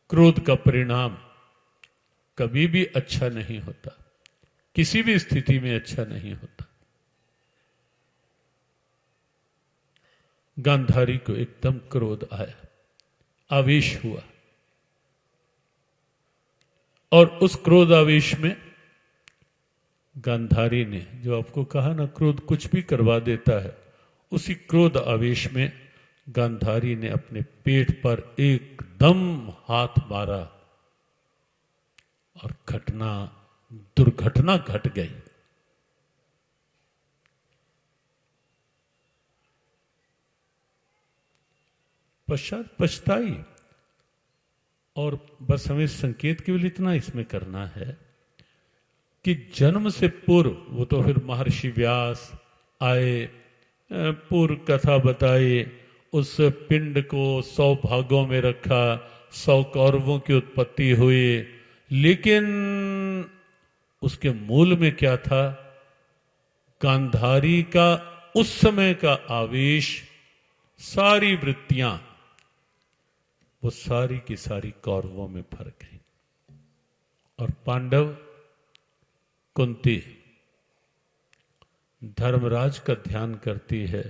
क्रोध का परिणाम कभी भी अच्छा नहीं होता, किसी भी स्थिति में अच्छा नहीं होता। गांधारी को एकदम क्रोध आया, आवेश हुआ, और उस क्रोध आवेश में गांधारी ने, जो आपको कहा ना क्रोध कुछ भी करवा देता है, उसी क्रोध आवेश में गांधारी ने अपने पेट पर एकदम हाथ मारा और दुर्घटना घट गई। पश्चात पछताई। और बस हमें संकेत केवल इतना इसमें करना है कि जन्म से पूर्व, वो तो फिर महर्षि व्यास आए, पूर्व कथा बताई, उस पिंड को 100 भागों में रखा, 100 कौरवों की उत्पत्ति हुई, लेकिन उसके मूल में क्या था? गांधारी का उस समय का आवेश, सारी वृत्तियां वो सारी की सारी कौरवों में भर गई। और पांडव, कुंती धर्मराज का ध्यान करती है,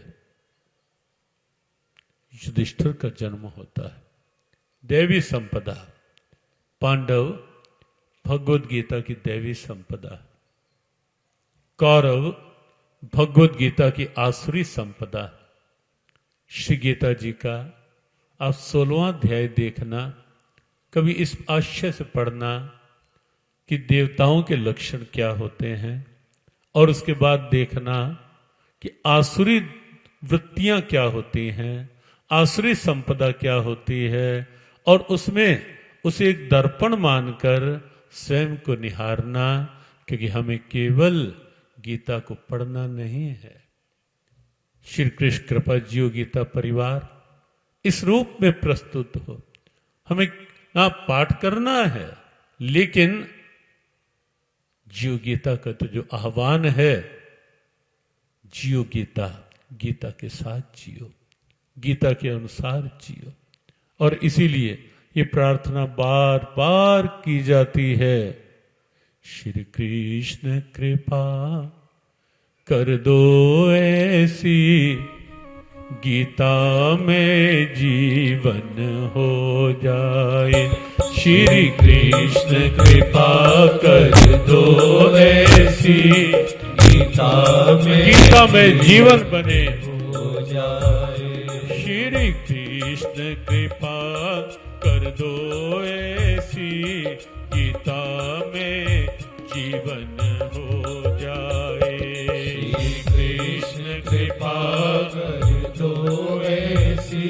युधिष्ठिर का जन्म होता है। देवी संपदा, पांडव भगवद गीता की देवी संपदा, कौरव भगवद गीता की आसुरी संपदा। श्री गीता जी का आप 16वां अध्याय देखना, कभी इस आशय से पढ़ना कि देवताओं के लक्षण क्या होते हैं, और उसके बाद देखना कि आसुरी वृत्तियां क्या होती हैं, आसुरी संपदा क्या होती है, और उसमें उसे एक दर्पण मानकर स्वयं को निहारना, क्योंकि हमें केवल गीता को पढ़ना नहीं है। श्री कृष्ण कृपा जियो गीता परिवार इस रूप में प्रस्तुत हो, हमें पाठ करना है, लेकिन जियो गीता का तो जो आह्वान है, जियो गीता, गीता के साथ जियो, गीता के अनुसार जियो। और इसीलिए ये प्रार्थना बार बार की जाती है, श्री कृष्ण कृपा कर दो ऐसी, गीता में जीवन हो जाए। श्री कृष्ण कृपा कर दो ऐसी, गीता में जीवन बने हो जाए। श्री कृष्ण कृपा कर दो ऐसी, गीता में जीवन हो जाए। श्री कृष्ण कृपा कर दो ऐसी,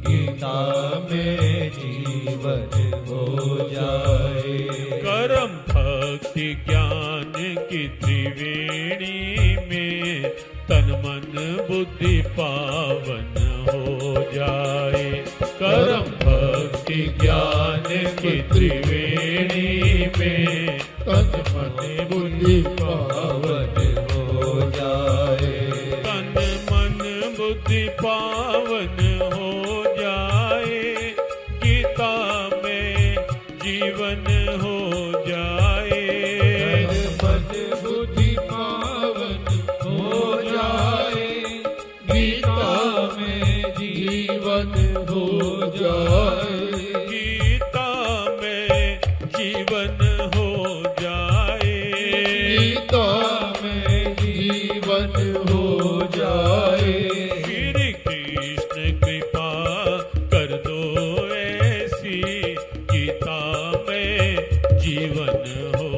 गीता में जीवन हो जाए। कर्म भक्ति ज्ञान की त्रिवेणी में तन मन बुद्धि पावन हो जाए। कर्म भक्ति ज्ञान की त्रिवेणी में तन मन बुद्धि पावन हो जाए। तन मन बुद्धि पावन हो जाए, गीता में जीवन हो जाए। तन मन बुद्धि पावन हो जाए, गीता में जीवन हो जाए। गीता में जीवन हो जाए, गीता में जीवन हो जाए। श्री कृष्ण कृपा कर दो ऐसी, गीता में जीवन हो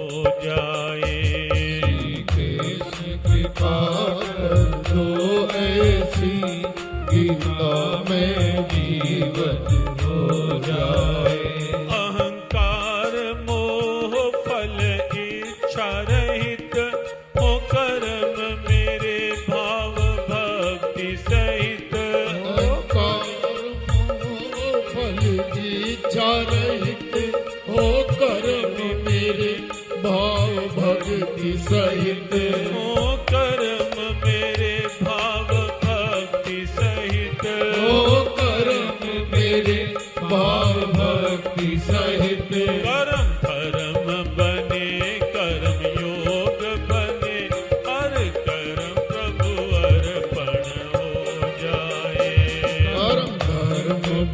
जाए। श्री कृष्ण कृपा कर दो ऐसी, गीता में जीवन हो जाए। अहंकार मोह फल इच्छा रहित हो कर्म मेरे भाव भक्ति सहित। फल इच्छा रहित हो कर्म मेरे भाव भक्ति सहित। हो कर्म मेरे भाव भक्ति सहित। हो कर्म मेरे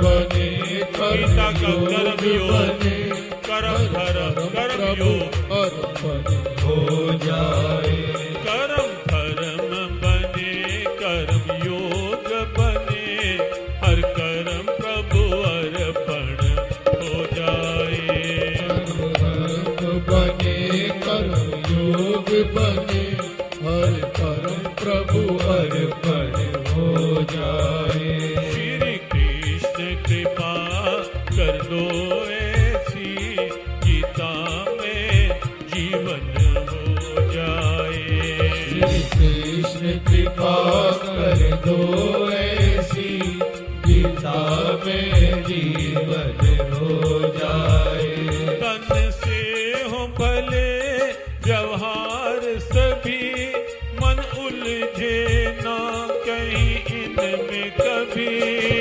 बने, गीता का कर्म योग, कर्म धर्म कर्म योग अर्पण हो जाए। कर्म धर्म बने, कर्म योग बने, हर कर्म प्रभु अर्पण हो जाए। कर्म बने, कर्म योग बने, हर कर्म प्रभु अर्पण हो जाए। श्री कृष्ण कृपा कर दो ऐसी, गीता में जीवन हो जाए। श्री कृष्ण कृपा कर दो ऐसी, गीता में जीवन हो जाए। तन से हो भले व्यवहार सभी, मन उलझे ना कहीं इनमें कभी।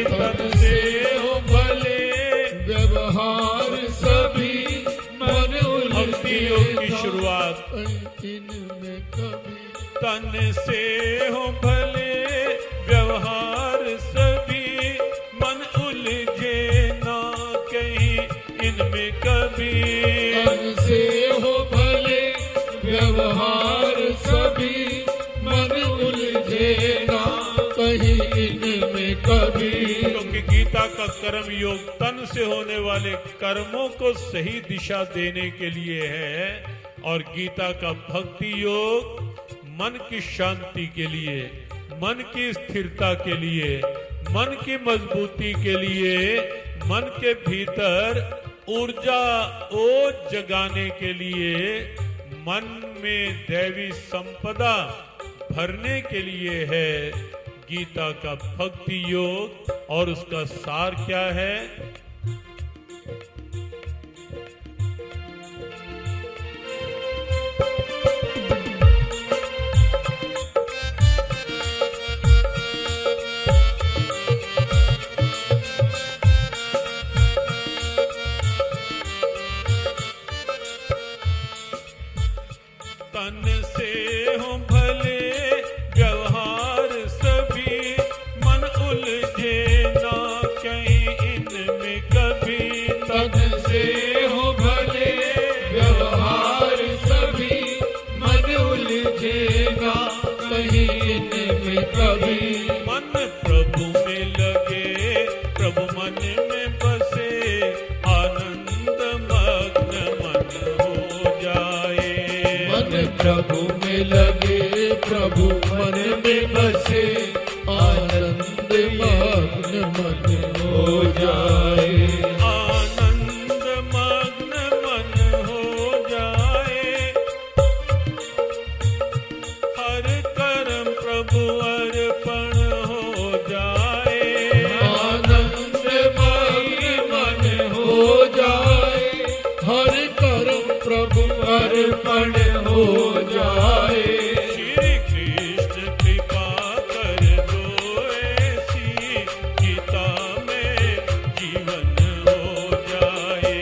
तन से हो भले व्यवहार सभी, मन भक्ति योग की शुरुआत। इनमें कभी। तन से हो भले व्यवहार सभी, मन उलझे ना कहीं इनमें कभी। तन से हो भले व्यवहार सभी, मन उलझे ना कहीं इनमें कभी। क्योंकि गीता का कर्म योग तन से होने वाले कर्मों को सही दिशा देने के लिए है, और गीता का भक्ति योग मन की शांति के लिए, मन की स्थिरता के लिए, मन की मजबूती के लिए, मन के भीतर ऊर्जा ओज जगाने के लिए, मन में दैवी संपदा भरने के लिए है गीता का भक्ति योग। और उसका सार क्या है? तन से हो भले व्यवहार सभी, मन उलझे ना कहीं इनमें कभी। तन से हो भले व्यवहार सभी, मन उलझे ना कहीं इनमें कभी। मन प्रभु में लगे, प्रभु मन में बसे, आनंद मग्न मन हो जाए। मन प्रभु में लगे, प्रभु मन में बसे, आनंद मग्न मन हो जाए। आनंद मग्न मन हो जाए, हर कर्म प्रभु अर्पण हो जाए। आनंद मग्न मन हो जाए, हर कर्म प्रभु अर्पण हो जाए। श्री कृष्ण कृपा कर दो ऐसी, गीता में जीवन हो जाए।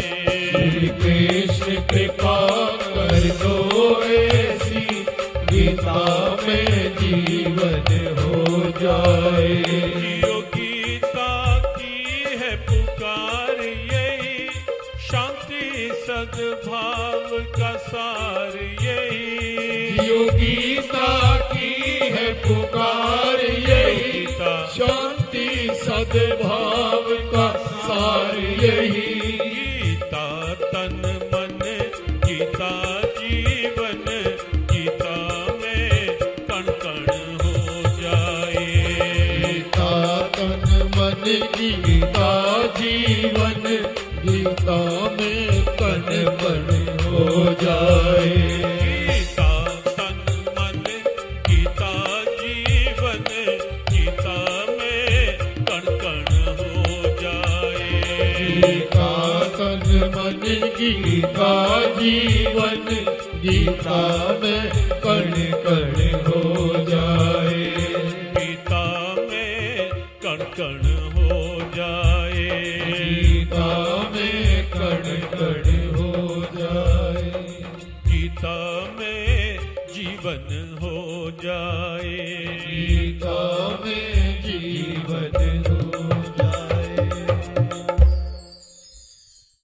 श्री कृष्ण कृपा कर दो ऐसी, गीता में जीवन हो जाए। जियो गीता की है पुकार यही, शांति सद्भाव का सार यही। गीता की है पुकार यही, शांति सद्भाव का सार यही। गीता तन मन, गीता जीवन, गीता में कण कण हो जाए। गीता तन मन, गीता जीवन, गीता में कण कण हो जाए। गीता तन मन, गीता जीवन, गीता में कण कण हो जाए। गीता तन मन, गीता जीवन, गीता में कण कण हो जाए। गीता में कण कण हो जाए। गीता में कण कण हो जाए। गीता में जीवन हो जाए। गीता में